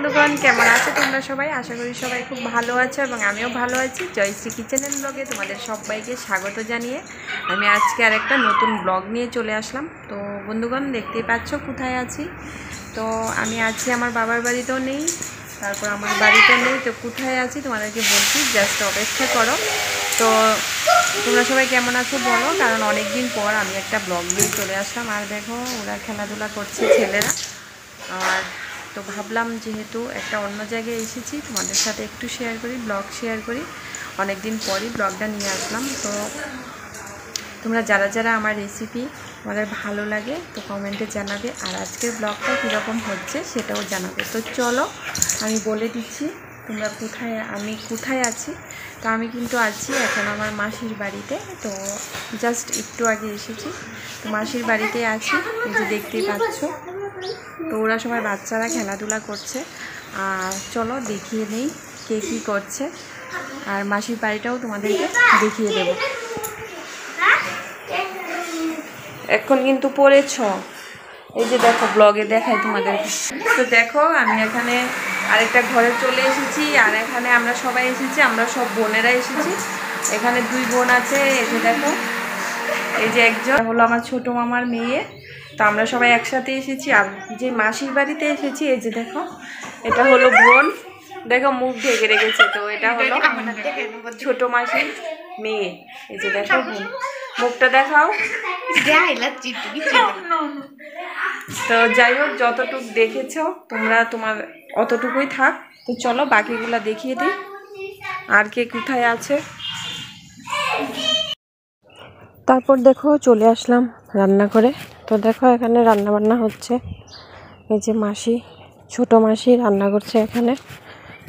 বন্ধুগণ, কেমন আছো তোমরা সবাই? আশা করি সবাই খুব ভালো আছো এবং আমিও ভালো আছি। জয়শ্রী কিচেনের ব্লগে তোমাদের সবাইকে স্বাগত জানিয়ে আমি আজকে আরেকটা নতুন ব্লগ নিয়ে চলে আসলাম। তো বন্ধুগণ, দেখতেই পাচ্ছ কোথায় আছি। তো আমি আছি আমার বাবার বাড়িতেও নেই, তারপর আমার বাড়িতেও নেই। তো কোথায় আছি তোমাদেরকে বলছি, জাস্ট অপেক্ষা করো। তো তোমরা সবাই কেমন আছো বলো, কারণ অনেক দিন পর আমি একটা ব্লগ নিয়ে চলে আসলাম। আর দেখো ওরা খেলাধুলা করছে ছেলেরা। আর তো ভাবলাম যেহেতু একটা অন্য জায়গায় এসেছি, তোমাদের সাথে একটু শেয়ার করি, ব্লগ শেয়ার করি। অনেক দিন পরই ব্লগটা নিয়ে আসলাম। তো তোমরা যারা যারা আমার রেসিপি তোমাদের ভালো লাগে তো কমেন্টে জানাবে, আর আজকের ব্লগটা কীরকম হচ্ছে সেটাও জানাবে। তো চলো আমি বলে দিচ্ছি তোমরা আমি কোথায় আছি। তো আমি কিন্তু আছি এখন আমার মাসির বাড়িতে। তো জাস্ট একটু আগে এসেছি, তো মাসির বাড়িতে আছি। এই যে দেখতেই পাচ্ছ, তো ওরা সবাই বাচ্চারা খেলাধুলা করছে। আর চলো দেখিয়ে নেই কে কী করছে, আর মাসির বাড়িটাও তোমাদেরকে দেখিয়ে দেব। এখন কিন্তু পড়েছ, এই যে দেখো ব্লগে দেখাই তোমাদের। তো দেখো আমি এখানে আরেকটা ঘরে চলে এসেছি, আর এখানে আমরা সবাই এসেছি, আমরা সব বোনেরা এসেছি। এখানে দুই বোন আছে, এই যে দেখো, এই যে একজন হলো আমার ছোট মামার মেয়ে। তো আমরা সবাই একসাথে এসেছি। আর যে মাসির বাড়িতে এসেছি, এই যে দেখো এটা হলো বোন, দেখো মুখ ঢেকে রেখেছে। তো এটা হলো ছোট মাসির মেয়ে, এই যে দেখো বোন, মুখটা দেখাও। তো যাই হোক, যতটুকু দেখেছো তোমরা তোমার অতটুকুই থাক। তো চলো বাকিগুলা দেখিয়ে দিই আর কে কোথায় আছে। তারপর দেখো চলে আসলাম রান্না করে। তো দেখো এখানে রান্না বান্না হচ্ছে। এই যে মাসি, ছোট মাসি রান্না করছে এখানে,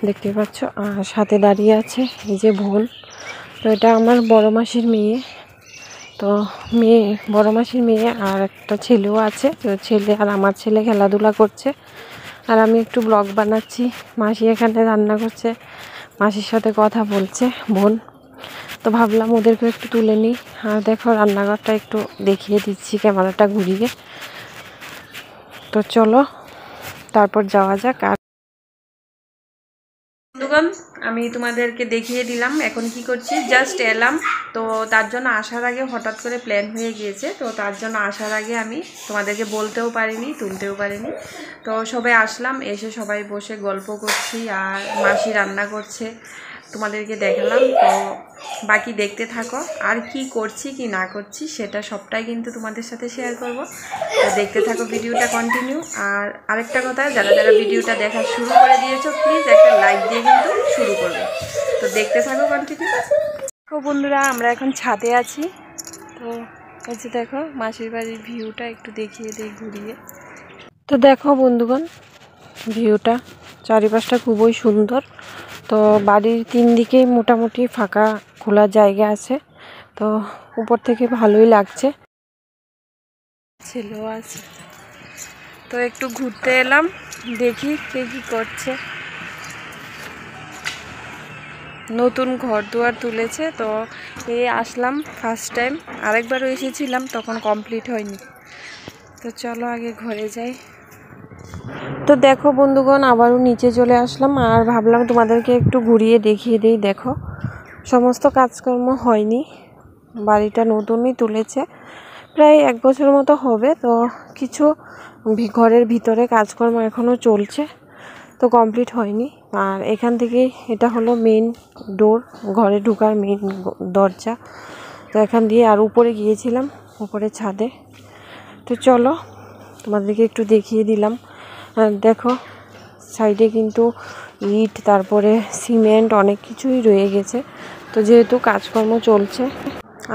দেখতে পাচ্ছ। আর সাথে দাঁড়িয়ে আছে এই যে বোন। তো এটা আমার বড় মাসির মেয়ে। তো বড় মাসির মেয়ে আর একটা ছেলেও আছে। তো ছেলে আর আমার ছেলে খেলাধুলা করছে, আর আমি একটু ব্লগ বানাচ্ছি। মাসি এখানে রান্না করছে, মাসির সাথে কথা বলছে বোন। তো ভাবলাম ওদেরকে একটু তুলে নিই। আর দেখো রান্নাঘরটা একটু দেখিয়ে দিচ্ছি ক্যামেরাটা ঘুরিয়ে। তো চলো তারপর যাওয়া যাক। আর বন্ধুগণ, আমি তোমাদেরকে দেখিয়ে দিলাম এখন কি করছি। জাস্ট এলাম, তো তার জন্য আসার আগে হঠাৎ করে প্ল্যান হয়ে গিয়েছে। তো তার জন্য আসার আগে আমি তোমাদেরকে বলতেও পারিনি, তুলতেও পারিনি। তো সবাই আসলাম, এসে সবাই বসে গল্প করছি, আর মাসি রান্না করছে, তোমাদেরকে দেখালাম। তো বাকি দেখতে থাকো, আর কি করছি কি না করছি সেটা সবটাই কিন্তু তোমাদের সাথে শেয়ার করব। তো দেখতে থাকো ভিডিওটা কন্টিনিউ। আর আরেকটা কথা, যারা যারা ভিডিওটা দেখা শুরু করে দিয়েছো প্লিজ একটা লাইক দিয়ে কিন্তু শুরু করবে। তো দেখতে থাকো কন্টিনিউ। দেখো বন্ধুরা, আমরা এখন ছাদে আছি। তো এই যে দেখো মাসির বাড়ির ভিউটা একটু দেখিয়ে দিই ঘুরিয়ে। তো দেখো বন্ধুগণ, ভিউটা চারিপাশটা খুবই সুন্দর। তো বাড়ির 3 দিকেই মোটামুটি ফাঁকা খোলা জায়গা আছে। তো উপর থেকে ভালোই লাগছে, ছেলেও আছে। তো একটু ঘুরতে এলাম, দেখি কে কী করছে। নতুন ঘর দুয়ার তুলেছে, তো এই আসলাম ফার্স্ট টাইম। আরেকবারও এসেছিলাম, তখন কমপ্লিট হয়নি। তো চলো আগে ঘরে যাই। তো দেখো বন্ধুগণ, আবারও নিচে চলে আসলাম, আর ভাবলাম তোমাদেরকে একটু ঘুরিয়ে দেখিয়ে দিই। দেখো সমস্ত কাজকর্ম হয়নি, বাড়িটা নতুনই তুলেছে, প্রায় 1 বছর মতো হবে। তো কিছু ঘরের ভিতরে কাজকর্ম এখনও চলছে, তো কমপ্লিট হয়নি। আর এখান থেকেই এটা হলো মেন ডোর, ঘরে ঢোকার মেন দরজা। তো এখান দিয়ে আর উপরে গিয়েছিলাম, উপরে ছাদে। তো চলো তোমাদেরকে একটু দেখিয়ে দিলাম। দেখো সাইডে কিন্তু ইট, তারপরে সিমেন্ট, অনেক কিছুই রয়ে গেছে। তো যেহেতু কাজকর্ম চলছে।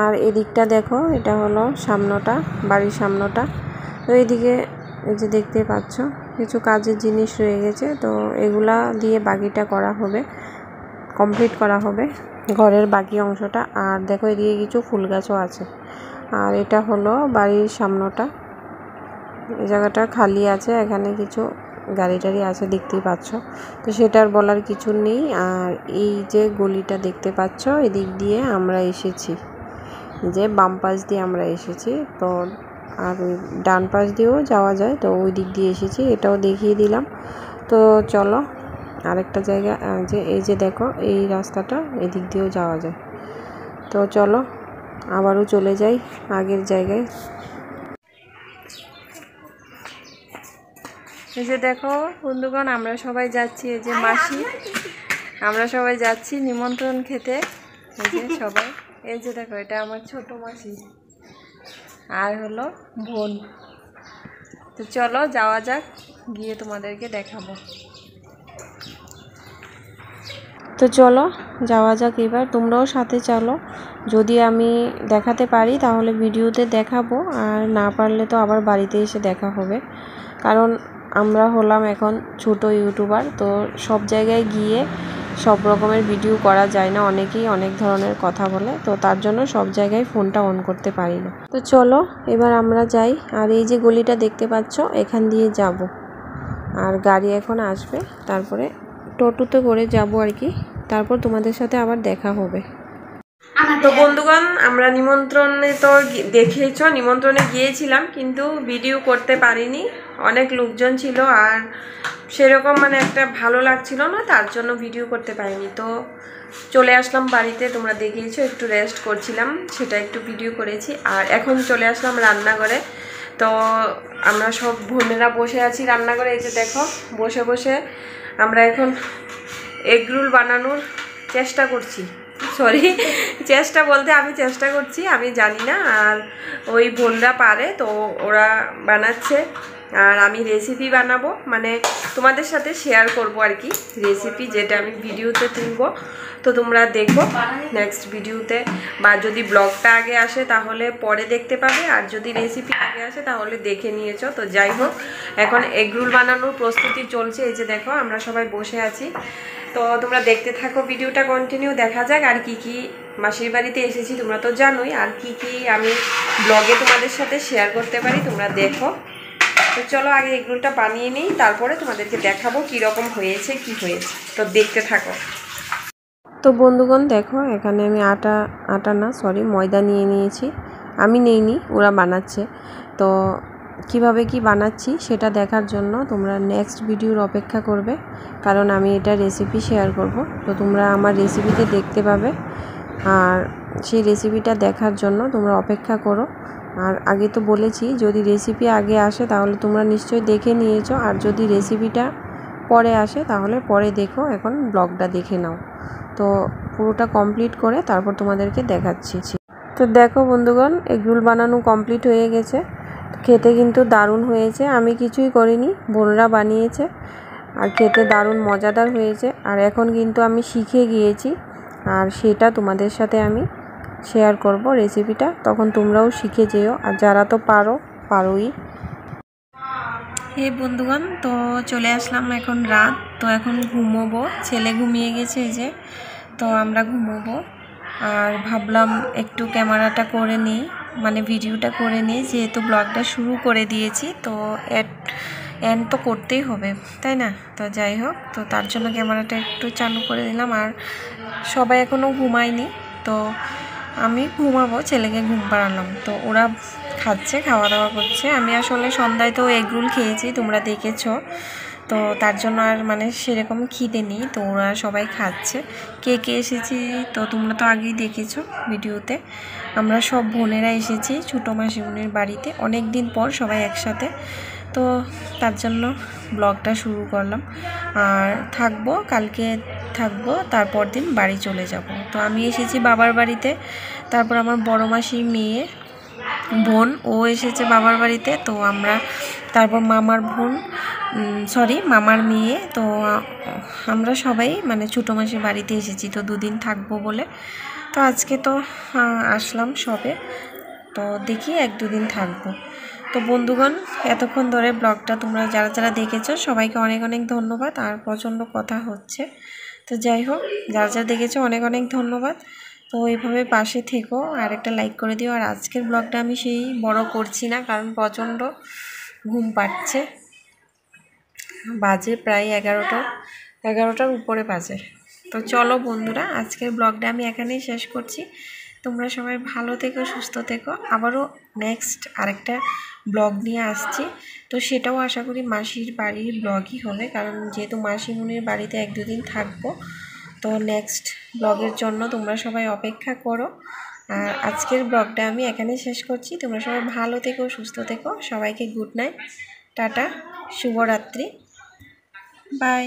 আর এদিকটা দেখো, এটা হলো সামনেটা, বাড়ির সামনেটা। তো এইদিকে এই যে দেখতে পাচ্ছ কিছু কাজের জিনিস রয়ে গেছে। তো এগুলা দিয়ে বাকিটা করা হবে, কমপ্লিট করা হবে ঘরের বাকি অংশটা। আর দেখো এদিকে কিছু ফুল গাছও আছে। আর এটা হলো বাড়ির সামনেটা, এই জায়গাটা খালি আছে, এখানে কিছু গাড়ি টাড়ি আছে দেখতেই পাচ্ছ। তো সেটার বলার কিছু নেই। আর এই যে গলিটা দেখতে পাচ্ছ, এদিক দিয়ে আমরা এসেছি, যে বাম পাশ দিয়ে আমরা এসেছি। তো আর ওই ডান পাশ দিয়েও যাওয়া যায়, তো ওই দিক দিয়ে এসেছি, এটাও দেখিয়ে দিলাম। তো তো চলো আরেকটা জায়গা, যে এই যে দেখো এই রাস্তাটা, এদিক দিয়েও যাওয়া যায়। তো চলো আবারও চলে যাই আগের জায়গায়। এই যে দেখো বন্ধুগণ, আমরা সবাই যাচ্ছি, এই যে মাসি, আমরা সবাই যাচ্ছি নিমন্ত্রণ খেতে। এই যে সবাই, এই যে দেখো এটা আমার ছোট মাসি আর হলো বোন। তো চলো যাওয়া যাক, গিয়ে তোমাদেরকে দেখাবো। তো চলো যাওয়া যাক এবার, তোমরাও সাথে চলো। যদি আমি দেখাতে পারি তাহলে ভিডিওতে দেখাবো, আর না পারলে তো আবার বাড়িতে এসে দেখা হবে। কারণ আমরা হলাম এখন ছোট ইউটিউবার, তো সব জায়গায় গিয়ে সব রকমের ভিডিও করা যায় না, অনেকেই অনেক ধরনের কথা বলে, তো তার জন্য সব জায়গায় ফোনটা অন করতে পারি না। তো চলো এবার আমরা যাই। আর এই যে গলিটা দেখতে পাচ্ছ, এখান দিয়ে যাব, আর গাড়ি এখন আসবে, তারপরে টোটোতে করে যাব আর কি, তারপর তোমাদের সাথে আবার দেখা হবে। তো বন্ধুগণ, আমরা নিমন্ত্রণে তো দেখেছ, নিমন্ত্রণে গিয়েছিলাম কিন্তু ভিডিও করতে পারিনি, অনেক লোকজন ছিল আর সেরকম মানে একটা ভালো লাগছিল না, তার জন্য ভিডিও করতে পারিনি। তো চলে আসলাম বাড়িতে, তোমরা দেখেছো একটু রেস্ট করছিলাম, সেটা একটু ভিডিও করেছি। আর এখন চলে আসলাম রান্নাঘরে। তো আমরা সব বোনেরা বসে আছি রান্নাঘরে, এই যে দেখো বসে বসে আমরা এখন এগ রোল বানানোর চেষ্টা করছি। সরি, চেষ্টা বলতে আমি চেষ্টা করছি, আমি জানি না, আর ওই বোনরা পারে তো ওরা বানাচ্ছে, আর আমি রেসিপি বানাবো, মানে তোমাদের সাথে শেয়ার করব আর কি রেসিপি, যেটা আমি ভিডিওতে তুলবো। তো তোমরা দেখো নেক্সট ভিডিওতে, বা যদি ব্লগটা আগে আসে তাহলে পরে দেখতে পাবে, আর যদি রেসিপি আগে আসে তাহলে দেখে নিয়েছো। তো যাই হোক, এখন এগ রোল বানানোর প্রস্তুতি চলছে। এই যে দেখো আমরা সবাই বসে আছি, তো তোমরা দেখতে থাকো ভিডিওটা কন্টিনিউ, দেখা যাক আর কি কি মাসির বাড়িতে এসেছি তোমরা তো জানোই, আর কি কি আমি ব্লগে তোমাদের সাথে শেয়ার করতে পারি তোমরা দেখো। তো চলো আগে এগ রোলটা বানিয়ে নিই, তারপরে তোমাদেরকে দেখাবো কীরকম হয়েছে কি হয়েছে, তো দেখতে থাকো। তো বন্ধুগণ দেখো, এখানে আমি আটা না সরি ময়দা নিয়ে নিয়েছি, আমি নেইনি, ওরা বানাচ্ছে। তো কিভাবে কি বানাচ্ছি সেটা দেখার জন্য তোমরা নেক্সট ভিডিওর অপেক্ষা করবে, কারণ আমি এটা রেসিপি শেয়ার করব, তো তোমরা আমার রেসিপিতে দেখতে পাবে, আর সেই রেসিপিটা দেখার জন্য তোমরা অপেক্ষা করো। আর আগে তো বলেছি যদি রেসিপি আগে আসে তাহলে তোমরা নিশ্চয়ই দেখে নিয়েছো, আর যদি রেসিপিটা পরে আসে তাহলে পরে দেখো, এখন ব্লগটা দেখে নাও। তো পুরোটা কমপ্লিট করে তারপর তোমাদেরকে দেখাচ্ছি। তো দেখো বন্ধুগণ, এগ রোল বানানো কমপ্লিট হয়ে গেছে, খেতে কিন্তু দারুণ হয়েছে, আমি কিছুই করিনি, বোনরা বানিয়েছে, আর খেতে দারুণ মজাদার হয়েছে। আর এখন কিন্তু আমি শিখে গিয়েছি, আর সেটা তোমাদের সাথে আমি শেয়ার করব রেসিপিটা, তখন তোমরাও শিখে যেও, আর যারা তো পারোই। এই বন্ধুগণ, তো চলে আসলাম এখন রাত, তো এখন ঘুমোবো, ছেলে ঘুমিয়ে গেছে এই যে, তো আমরা ঘুমোবো। আর ভাবলাম একটু ক্যামেরাটা করে নিই, মানে ভিডিওটা করে নিই, যেহেতু ব্লগটা শুরু করে দিয়েছি, তো এন্ড তো করতেই হবে তাই না। তো যাই হোক, তো তার জন্য ক্যামেরাটা একটু চালু করে দিলাম। আর সবাই এখনও ঘুমায়নি, তো আমি ঘুমাবো, ছেলেকে ঘুম পাড়ালাম, তো ওরা খাচ্ছে, খাওয়া দাওয়া করছে। আমি আসলে সন্ধ্যায় তো এগ রোল খেয়েছি, তোমরা দেখেছো, তো তার জন্য আর মানে সেরকম খিদে নেই, তো ওরা সবাই খাচ্ছে। কে কে এসেছি তো তোমরা তো আগেই দেখেছো ভিডিওতে, আমরা সব বোনেরা এসেছি ছোটো মাসিমণির বাড়িতে, অনেক দিন পর সবাই একসাথে, তো তার জন্য ব্লগটা শুরু করলাম। আর কালকে থাকবো, তারপর দিন বাড়ি চলে যাব। তো আমি এসেছি বাবার বাড়িতে, তারপর আমার বড় মাসির মেয়ে বোন ও এসেছে বাবার বাড়িতে, তো আমরা তারপর মামার মেয়ে, তো আমরা সবাই মানে ছোটো মাসির বাড়িতে এসেছি, তো দুদিন থাকবো বলে। তো আজকে তো আসলাম সবে, তো দেখি 1-2 দিন থাকবো। তো বন্ধুগণ, এতক্ষণ ধরে ব্লগটা তোমরা যারা যারা দেখেছো সবাইকে অনেক অনেক ধন্যবাদ। আর প্রচণ্ড কথা হচ্ছে, তো যাই হোক, যারা যারা দেখেছো অনেক অনেক ধন্যবাদ। তো এইভাবে পাশে থেকো, আর একটা লাইক করে দিও। আর আজকের ব্লগটা আমি সেই বড় করছি না, কারণ প্রচণ্ড ঘুম পাচ্ছে, বাজে প্রায় 11টার উপরে বাজে। তো চলো বন্ধুরা, আজকের ব্লগটা আমি এখানেই শেষ করছি। তোমরা সবাই ভালো থেকো, সুস্থ থেকো, আবারও নেক্সট আরেকটা ব্লগ নিয়ে আসছি। তো সেটাও আশা করি মাসির বাড়ির ব্লগই হবে, কারণ যেহেতু মাসিমণির বাড়িতে 1-2 দিন থাকবো। তো নেক্সট ব্লগের জন্য তোমরা সবাই অপেক্ষা করো। আর আজকের ব্লগটা আমি এখানে শেষ করছি। তোমরা সবাই ভালো থেকো, সুস্থ থেকো। সবাইকে গুড নাইট, টাটা, শুভরাত্রি, বাই।